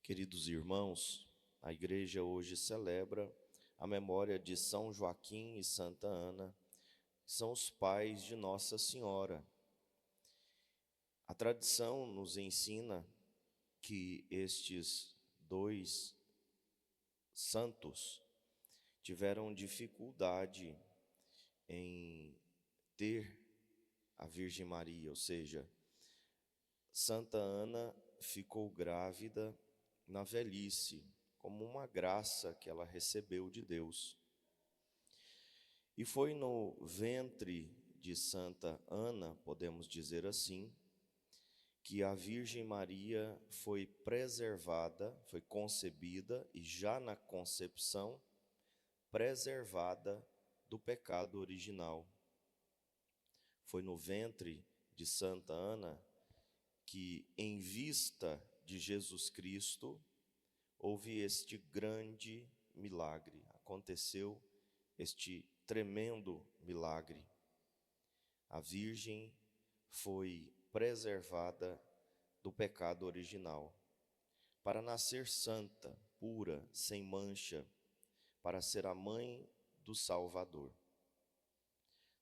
Queridos irmãos, a igreja hoje celebra a memória de São Joaquim e Santa Ana, que são os pais de Nossa Senhora. A tradição nos ensina que estes dois santos tiveram dificuldade em ter a Virgem Maria, ou seja, Santa Ana ficou grávida na velhice, como uma graça que ela recebeu de Deus. E foi no ventre de Santa Ana, podemos dizer assim, que a Virgem Maria foi preservada, foi concebida e já na concepção, preservada do pecado original. Foi no ventre de Santa Ana que, em vista de Jesus Cristo, houve este grande milagre, aconteceu este tremendo milagre. A Virgem foi preservada do pecado original, para nascer santa, pura, sem mancha, para ser a mãe do Salvador.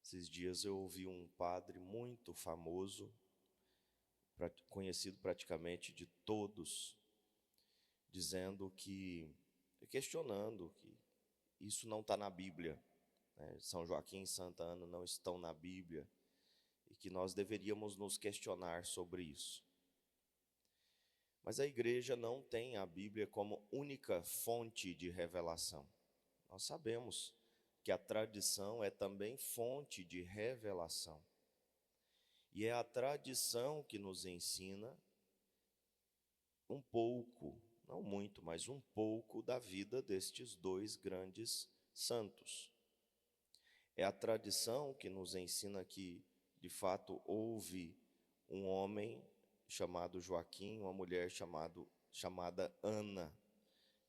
Esses dias eu ouvi um padre muito famoso, conhecido praticamente de todos, questionando que isso não está na Bíblia, né? São Joaquim e Santa Ana não estão na Bíblia e que nós deveríamos nos questionar sobre isso. Mas a igreja não tem a Bíblia como única fonte de revelação. Nós sabemos que a tradição é também fonte de revelação. E é a tradição que nos ensina um pouco, não muito, mas um pouco da vida destes dois grandes santos. É a tradição que nos ensina que, de fato, houve um homem chamado Joaquim, uma mulher chamada Ana,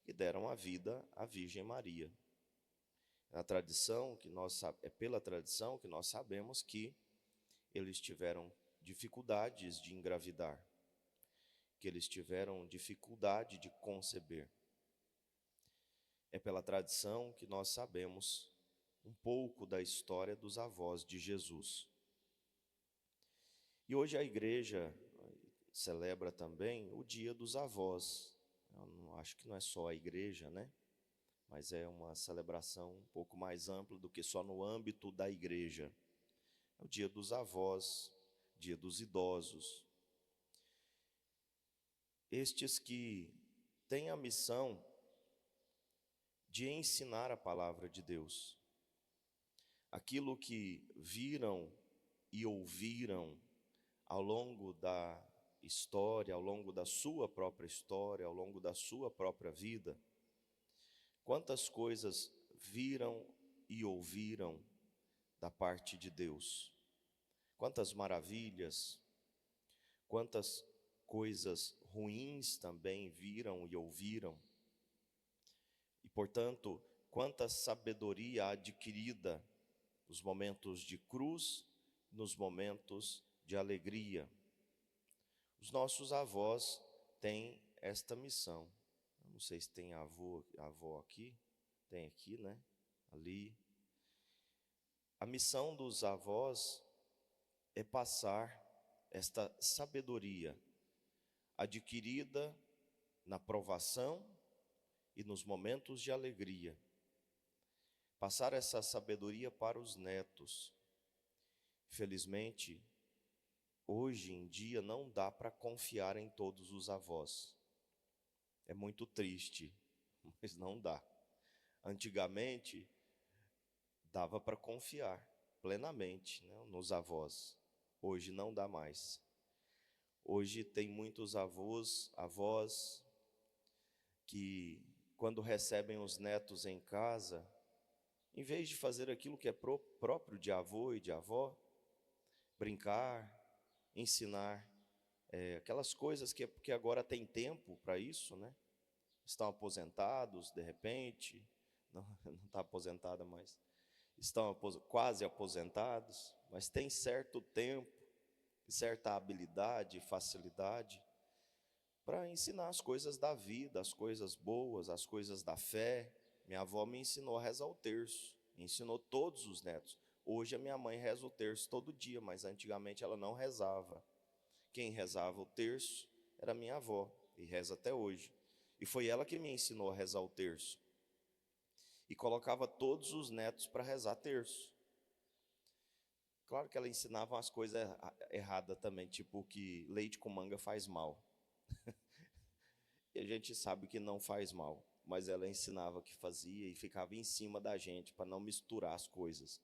que deram a vida à Virgem Maria. É pela tradição que nós sabemos que eles tiveram dificuldades de engravidar, que eles tiveram dificuldade de conceber. É pela tradição que nós sabemos um pouco da história dos avós de Jesus. E hoje a igreja celebra também o Dia dos Avós. Eu acho que não é só a igreja, né? Mas é uma celebração um pouco mais ampla do que só no âmbito da igreja. É o Dia dos Avós, Dia dos Idosos. Estes que têm a missão de ensinar a palavra de Deus. Aquilo que viram e ouviram ao longo da história, ao longo da sua própria história, ao longo da sua própria vida. Quantas coisas viram e ouviram da parte de Deus. Quantas maravilhas, quantas coisas ruins também viram e ouviram. E, portanto, quanta sabedoria adquirida nos momentos de cruz, nos momentos de alegria. Os nossos avós têm esta missão. Eu não sei se tem avó aqui. Tem aqui, né? Ali. A missão dos avós é passar esta sabedoria adquirida na provação e nos momentos de alegria. Passar essa sabedoria para os netos. Felizmente, hoje em dia não dá para confiar em todos os avós. É muito triste, mas não dá. Antigamente, dava para confiar plenamente, né, nos avós. Hoje não dá mais. Hoje tem muitos avós que, quando recebem os netos em casa, em vez de fazer aquilo que é próprio de avô e de avó, brincar, ensinar, aquelas coisas que agora tem tempo para isso, né? Estão aposentados, de repente, não está aposentada, mas estão quase aposentados, mas tem certo tempo, certa habilidade, facilidade para ensinar as coisas da vida, as coisas boas, as coisas da fé. Minha avó me ensinou a rezar o terço, me ensinou todos os netos. Hoje a minha mãe reza o terço todo dia, mas antigamente ela não rezava. Quem rezava o terço era minha avó, e reza até hoje. E foi ela que me ensinou a rezar o terço. E colocava todos os netos para rezar terço. Claro que ela ensinava umas coisas erradas também, tipo que leite com manga faz mal. E a gente sabe que não faz mal, mas ela ensinava que fazia e ficava em cima da gente para não misturar as coisas.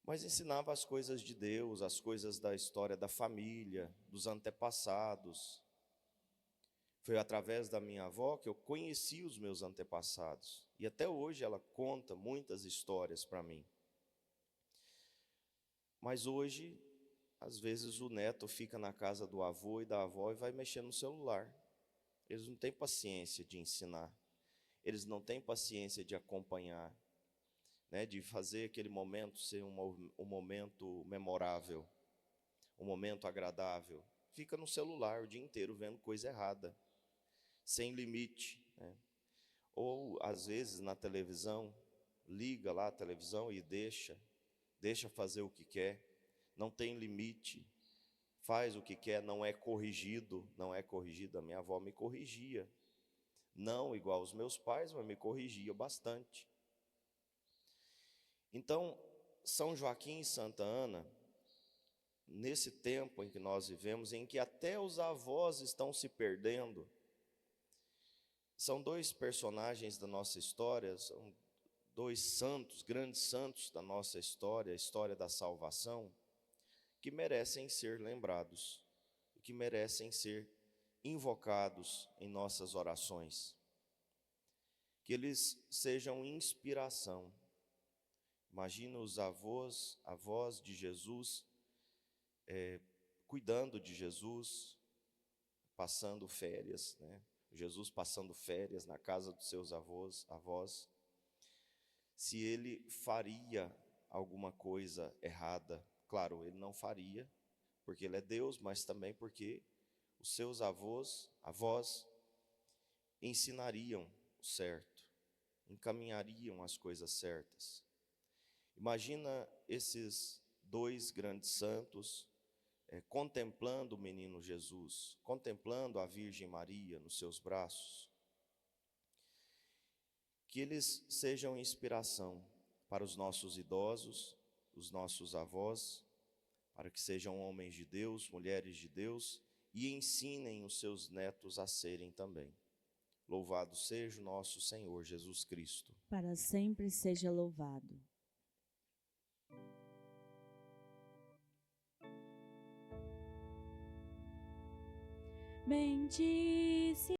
Mas ensinava as coisas de Deus, as coisas da história da família, dos antepassados. Foi através da minha avó que eu conheci os meus antepassados. E até hoje ela conta muitas histórias para mim. Mas hoje, às vezes o neto fica na casa do avô e da avó e vai mexer no celular. Eles não têm paciência de ensinar. Eles não têm paciência de acompanhar, né, de fazer aquele momento ser um momento memorável, um momento agradável. Fica no celular o dia inteiro vendo coisa errada, sem limite, né? Ou às vezes na televisão, liga lá a televisão e deixa fazer o que quer, não tem limite, faz o que quer, não é corrigido. A minha avó me corrigia, não igual os meus pais, mas me corrigia bastante. Então, São Joaquim e Santa Ana, nesse tempo em que nós vivemos, em que até os avós estão se perdendo, são dois personagens da nossa história, são dois santos, grandes santos da nossa história, a história da salvação, que merecem ser lembrados, que merecem ser invocados em nossas orações. Que eles sejam inspiração. Imagina os avós de Jesus, cuidando de Jesus, passando férias, né? Jesus passando férias na casa dos seus avós. Se ele faria alguma coisa errada, claro, ele não faria, porque ele é Deus, mas também porque os seus avós ensinariam o certo, encaminhariam as coisas certas. Imagina esses dois grandes santos contemplando o menino Jesus, contemplando a Virgem Maria nos seus braços. Que eles sejam inspiração para os nossos idosos, os nossos avós, para que sejam homens de Deus, mulheres de Deus, e ensinem os seus netos a serem também. Louvado seja o nosso Senhor Jesus Cristo. Para sempre seja louvado. Bendice